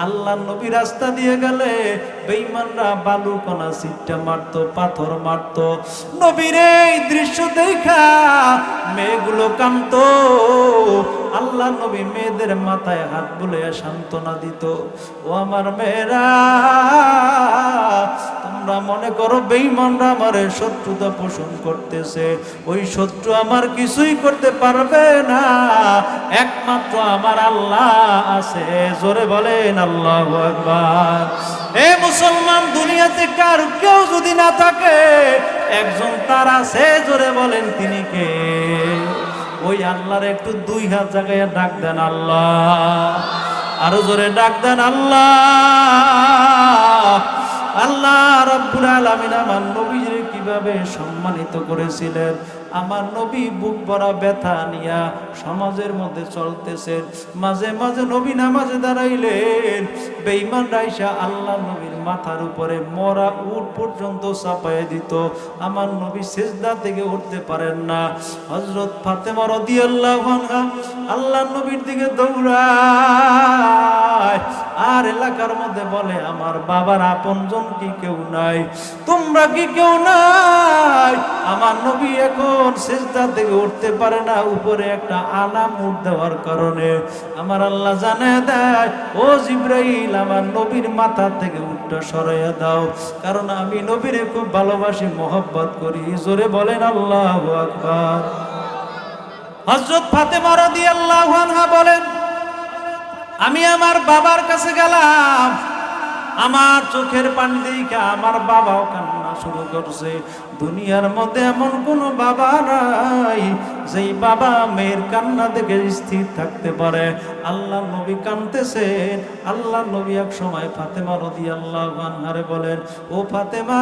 আল্লাহ নবী রাস্তা দিয়ে গেলে বেঈমানরা বালু কণা সিটটা মারতো, পাথর মারতো। নবীর এই দৃশ্য দেখা মেয়েগুলো কাঁদতো। আল্লাহ নবী মেয়েদের মাথায় হাত বুলিয়ে সান্ত্বনা দিত, ও আমার মেয়েরা, তোমরা মনে করো বেঈমানরা আমারে শত্রুতা পোষণ করতেছে, ওই শত্রু আমার কিছুই করতে পারবে না, একমাত্র আমার আল্লাহ আছে। জোরে বলেন আল্লাহু আকবার। এ মুসলমান, দুনিয়াতে কার কেউ যদি না থাকে, একজন তার আছে। জোরে বলেন তিনি কে? ওই আল্লাহর একটু দুই হাত জায়গায় ডাক দেন আল্লাহ। আরো জোরে ডাক দেন আল্লাহ। আল্লাহ রাব্বুল আলামিন আমার নবীর কিভাবে সম্মানিত করেছিলেন। আমার নবী বুক ভরা ব্যথা নিয়া সমাজের মধ্যে চলতেছেন। মাঝে মাঝে নবী নামাজে দাঁড়াইলেন, বেঈমান রাইসা আল্লাহ নবীর মাথার উপরে মরা উট পর্যন্ত চাপাইয়া দিত। আমার নবী সিজদা থেকে উঠতে পারেন না। হযরত ফাতেমা রাদিয়াল্লাহু আনহা আল্লাহ নবীর দিকে দৌড়ায় আর এলাকার মধ্যে বলে, আমার বাবার আপনজন কি কেউ নাই? তোমরা কি কেউ নাই? আমার নবী এখন সিজদা থেকে উঠতে পারে না, উপরে একটা আলাম উঠ দেওয়ার কারণে। আমার আল্লাহ জানায় দেয়, ও জিবরাইল, আমার নবীর মাথা থেকে উটটা সরাইয়া দাও, কারণ আমি নবীরে খুব ভালোবাসি, মহব্বত করি। জোরে বলেন আল্লাহু আকবার। হযরত ফাতেমা রাদিয়াল্লাহু আনহা বলেন, আমি আমার বাবার কাছে গেলাম, আমার চোখের পানি দেখে আমার বাবাও কান্না শুরু করছে। দুনিয়ার মধ্যে এমন কোন বাবা নাই যেই বাবা মেয়ের কান্না দেখে স্থির থাকতে পারে। আল্লাহ নবী কাঁদতেছেন। আল্লাহ নবী এক সময় ফাতেমা রাদিয়াল্লাহু আনহারে বলেন, ও ফাতেমা,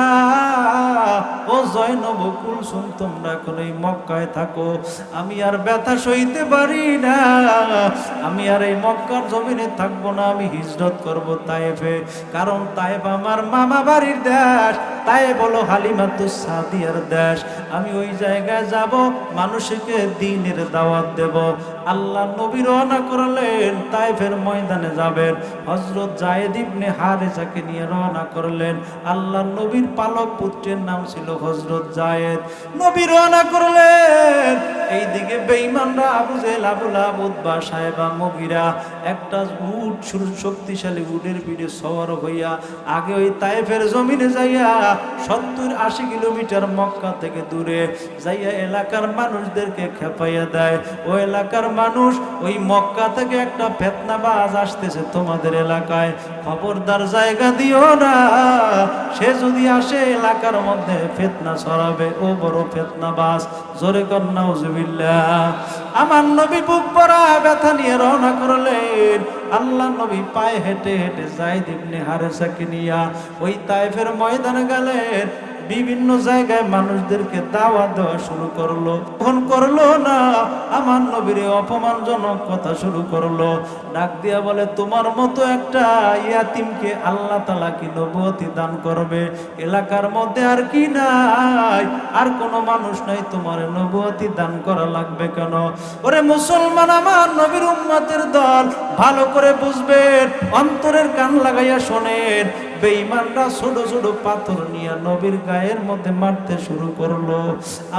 ও জয়নব, কুলসুম, তোমরা এখন এই মক্কায় থাকো, আমি আর ব্যথা সইতে পারি না, আমি আর এই মক্কার জমিনে থাকবো না, আমি হিজরত করব তায়েফে। কারণ তায়েফ আমার মামা বাড়ির দেশ, তায়েফ হলো হালিমাতুস সাদিয়ার দেশ। আমি ওই জায়গায় যাব, মানুষকে দ্বীনের দাওয়াত দেব। আল্লাহ নবী রওনা করলেন, তায়েফের ময়দানে যাবেন। হযরত যায়েদ ইবনে হারেসাকে নিয়ে রওনা করলেন। আল্লাহ নবীর পালক পুত্রের নাম ছিল হযরত যায়েদ। নবী রওনা করলেন, এইদিকে বেঈমানরা আবু জেহেল, আবু লাহাব, উতবা, সায়বা, মুগীরা একটা উট, শক্তিশালী উটের পিঠে সওয়ার হইয়া আগে ওই তায়েফের জমিনে যাইয়া 70-80 কিলোমিটার মক্কা থেকে দূরে যাইয়া এলাকার মানুষদেরকে খেপাইয়া দেয়। ওই এলাকার মানুষ, ওই মক্কা থেকে একটা ফিতনাবাজ আসতেছে তোমাদের এলাকায়, খবরদার জায়গা দিও না, সে যদি আসে এলাকার মধ্যে ফিতনা ছড়াবে, ও বড় ফিতনাবাজ। জোরে কর নাউজুবিল্লাহ। আমার নবী বুক ভরা ব্যথা নিয়ে রওনা করলেন। আল্লাহ নবী পায়ে হেঁটে হেঁটে যায়েদ ইবনে হারেসাকে নিয়া ওই তায়েফের ময়দানে গেলেন। বিভিন্ন জায়গায় মানুষদেরকে দাওয়াত দেওয়া শুরু করলো। তখন করলো না, আমার নবীর অপমানজনক কথা শুরু করলো। ডাক দিয়া বলে, তোমার মতো একটা ইয়াতিমকে আল্লাহ তাআলা কি নবুয়তি দান করবে? এলাকার মধ্যে আর কি নাই? আর কোনো মানুষ নাই, তোমার নবুয়তি দান করা লাগবে কেন? ওরে মুসলমান, আমার নবীর উম্মতের দল, ভালো করে বুঝবেন, অন্তরের কান লাগাইয়া শোনেন। বেঈমানরা ছোট ছোট পাথর নিয়ে নবীর গায়ের মধ্যে মারতে শুরু করলো।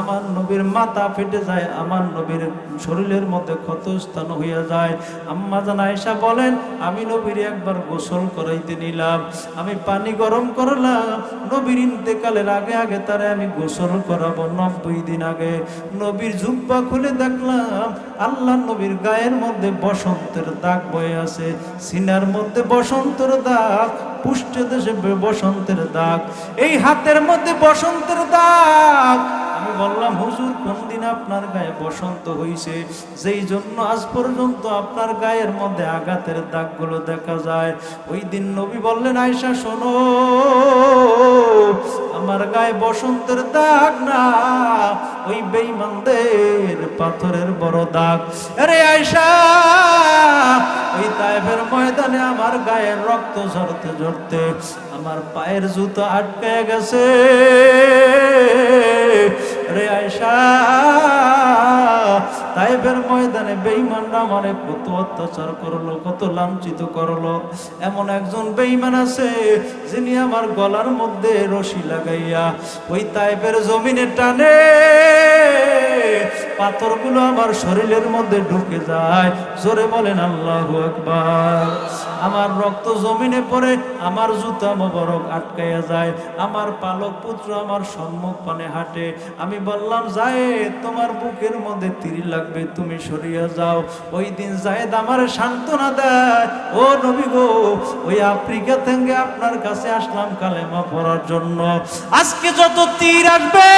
আমার নবীর মাথা ফেটে যায়, আমার নবীর শরীরের মধ্যে ক্ষতস্থান হইয়া যায়। আম্মা জান আয়েশা বলেন, আমি নবীর একবার গোসল করাইতে নিলাম, আমি পানি গরম করলাম, নবীর ইন্তেকালের আগে আগে তারে আমি গোসল করাবো 90 দিন আগে। নবীর জুব্বা খুলে দেখলাম আল্লাহ নবীর গায়ের মধ্যে বসন্তের দাগ বয়ে আছে, সিনার মধ্যে বসন্তের দাগ, পুষ্টে দেশে বসন্তের দাগ, এই হাতের মধ্যে বসন্তের দাগ। আমি বললাম, হুজুর, কোন দিন আপনার গায়ে বসন্ত হইছে, যেই জন্য আজ পর্যন্ত আপনার গায়ের মধ্যে আঘাতের দাগগুলো দেখা যায়? ওই দিন নবী বললেন, আয়েশা শোনো, আমার গায়ে বসন্তের দাগ না, ওই বেঈমানদের পাথরের বড় দাগ। আরে আয়েশা, ওই তায়েফের ময়দানে আমার গায়ের রক্ত ঝরতে ঝরতে আমার পায়ের জুতো আটকে গেছে। রে আয়েশা, তায়েফের ময়দানে বেঈমানরা আমারে কত অত্যাচার করলো, কত লাঞ্ছিত করলো। এমন একজন বেঈমান আছে যিনি আমার গলার মধ্যে রশি লাগাইয়া ওই তায়েফের জমিনে টানে, পাথরগুলো আমার শরীরের মধ্যে ঢুকে যায়। জোরে বলেন আল্লাহু আকবার। আমার রক্ত জমিনে পড়ে, আমার জুতা মোবারক আটকাইয়া যায়, আমার পালক পুত্র আমার সম্মুখ পানে হাঁটে। আমি বললাম যায়েদ, তোমার বুকের মধ্যে তীর লাগবে, তুমি সরিয়া যাও। ওই দিন যায়েদ আমার সান্ত্বনা দেয়, ও নবী গো, ওই আফ্রিকা থেকে আপনার কাছে আসলাম কালেমা পড়ার জন্য। আজকে যত তীর আসবে,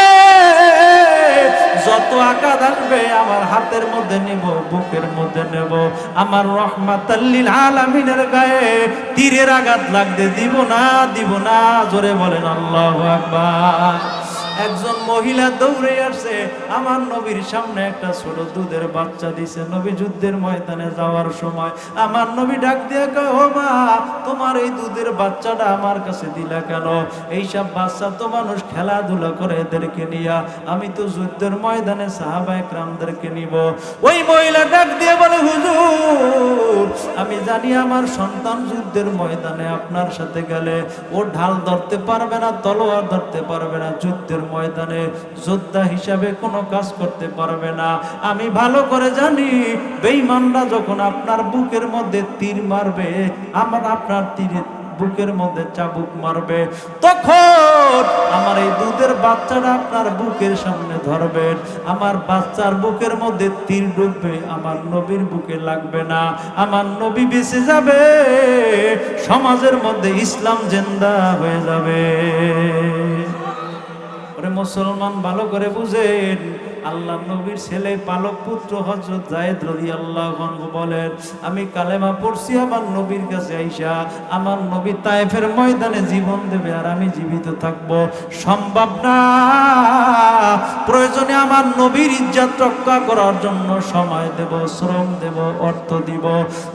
যত আঘাত আসবে, আমার হাতের মধ্যে নেব, বুকের মধ্যে নেব। আমার রহমাতাল লিল আলামিনের গায়ে তীরের আঘাত লাগতে দিব না, দিব না। জোরে বলেন আল্লাহু আকবার। একজন মহিলা দৌড়ে আসছে, আমার নবীর সামনে একটা ছোট দুধের বাচ্চা দিছে। নবী যুদ্ধের ময়দানে যাওয়ার সময় আমার নবী ডাক দিয়ে কয়, ও মা, তোমার এই দুধের বাচ্চাটা আমার কাছে দিলা কেন? এইসব বাচ্চা তো মানুষ খেলাধুলা করে, এদেরকে নিয়া আমি তো যুদ্ধের ময়দানে সাহাবায়ে কেরামদেরকে নিব। ওই মহিলা ডাক দিয়ে বলে, হুজুর, আমি জানি আমার সন্তান যুদ্ধের ময়দানে আপনার সাথে গেলে ও ঢাল ধরতে পারবে না, তলোয়ার ধরতে পারবে না, যুদ্ধের ময়দানে যোদ্ধা হিসাবে কোনো কাজ করতে পারবে না। আমি ভালো করে জানি বেঈমানরা যখন আপনার বুকের মধ্যে তীর মারবে, আমার আপনার তীরে বুকের মধ্যে চাবুক মারবে, তখন আমার এই দুধের বাচ্চাটা আপনার বুকের সামনে ধরবেন, আমার বাচ্চার বুকের মধ্যে তীর ঢুকবে, আমার নবীর বুকে লাগবে না, আমার নবী বেঁচে যাবে, সমাজের মধ্যে ইসলাম জিন্দা হয়ে যাবে। মুসলমান ভালো করে বুঝেন, আল্লাহ নবীর ছেলে পালক পুত্র হযরত যায়েদ রাদিয়াল্লাহু আনহু বলেন, আমি কালেমা পড়ছি আমার নবীর কাছে আইসা, আমার নবী তায়েফের ময়দানে জীবন দেবে আর আমি জীবিত থাকব, সম্ভব না। প্রয়োজনে আমার নবীর ইজ্জত রক্ষা করার জন্য সময় দেব, শ্রম দেব, অর্থ দিব,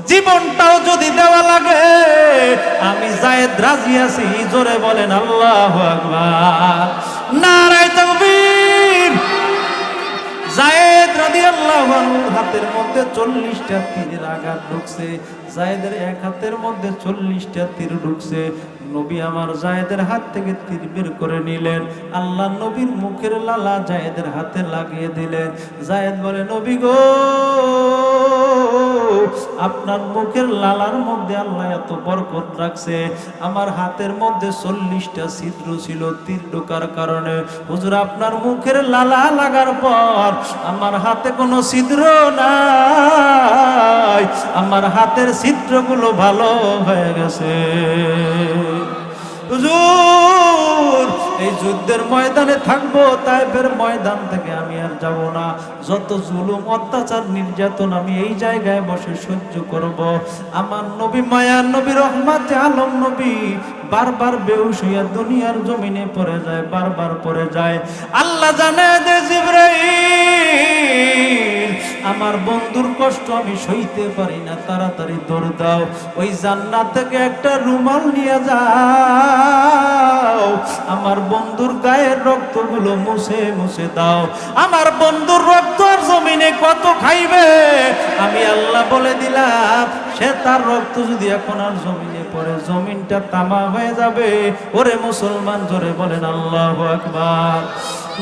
জীবনটাও যদি দেওয়া লাগে আমি যায়েদ রাজি আছি। জোরে বলেন আল্লাহু আকবার, নারায়ে তাকবীর। যায়েদ রাদিয়াল্লাহু আনহুর হাতের মধ্যে 40টা তীরের আঘাত ঢুকছে, যায়েদের এক হাতের মধ্যে 40টা তীর ঢুকছে। নবী আমার যায়েদের হাত থেকে তীর বের করে নিলেন, আল্লাহ নবীর মুখের লালা যায়েদের হাতে লাগিয়ে দিলেন। যায়েদ বলে, নবী গো, আপনার মুখের লালার মধ্যে আল্লাহ এত বরকত রাখছে, আমার হাতের মধ্যে 40টা ছিদ্র ছিল তীর ঢোকার কারণে। হুজুর, আপনার মুখের লালা লাগার পর আমার হাতে কোনো ছিদ্র নাই, আমার হাতের ছিদ্রগুলো ভালো হয়ে গেছে। হুজুর, এই যুদ্ধের ময়দানে থাকবো, তায়েফের ময়দান থেকে আমি আর যাব না। যত জুলুম, অত্যাচার, নির্যাতন আমি এই জায়গায় বসে সহ্য করব। আমার নবী, মায়ার নবী, রহমাতে আলম নবী বারবার বেহুশ হইয়া দুনিয়ার জমিনে পড়ে যায়, বারবার পড়ে যায়। আল্লাহ জানে যে জিবরাইল, আমার বন্ধুর কষ্ট আমি সইতে পারি না, তাড়াতাড়ি দৌড় দাও, ওই জান্নাত থেকে একটা রুমাল নিয়ে যাও, আমার বন্ধুর গায়ের রক্তগুলো মুছে মুছে দাও। আমার বন্ধুর রক্ত আর জমিনে কত খাইবে আমি আল্লাহ বলে দিলাম, সে তার রক্ত যদি এখন আর জমিনে পড়ে জমিনটা তামা হয়ে যাবে। ওরে মুসলমান, জোরে বলেন আল্লাহু আকবার,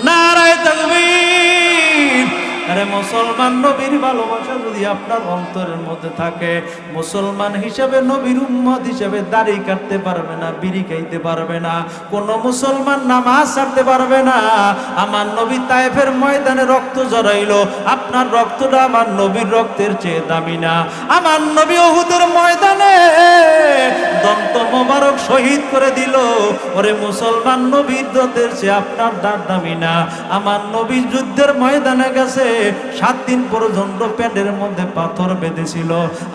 নারায়ে তাকবীর। আরে মুসলমান, নবীর ভালোবাসা যদি আপনার অন্তরের মধ্যে থাকে, মুসলমান হিসাবে, নবীর উম্মত হিসাবে দাড়ি কাটতে পারবে না, বিড়ি খাইতে পারবে না, কোন মুসলমান নামাজ ছাড়তে পারবে না। আমার নবী তায়েফের ময়দানে রক্ত ঝরাইলো, আপনার রক্তটা আমার নবীর রক্তের চেয়ে দামি না। আমার নবী উহুদের ময়দানে দন্ত মোবারক শহীদ করে দিল, ওরে মুসলমান, নবীর রক্তের চেয়ে আপনার দামি না। আমার নবী যুদ্ধের ময়দানে গেছে, 7 দিন পর্যন্ত পেটের মধ্যে পাথর বেঁধেছিল,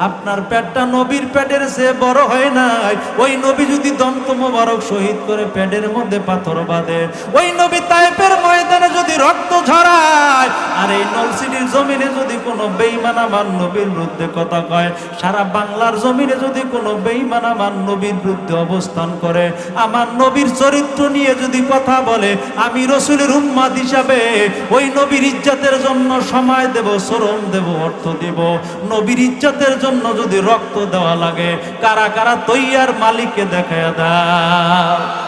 আপনার পেটটা নবীর পেটের চেয়ে বড় হয় নাই। ওই নবী যদি দন্ত মোবারক শহীদ করে পেটের মধ্যে পাথর বাঁধে, ওই নবী তায়েফের ময়দানে যদি রক্ত ঝরায়, আর এই নলছিটির জমিনে যদি কোনো বেঈমান আমার নবীর বিরুদ্ধে কথা কয়, সারা বাংলার জমিনে যদি কোনো বেঈমান আমার নবীর বিরুদ্ধে অবস্থান করে, আমার নবীর চরিত্র নিয়ে যদি কথা বলে, আমি রাসূলের উম্মত হিসাবে ওই নবীর ইজ্জতের জন্য সময় দেব, শ্রম দেব, অর্থ দেব। নবীর ইজ্জতের জন্য যদি রক্ত দেওয়া লাগে, কারা কারা তৈয়ার মালিককে দেখায়া দাও।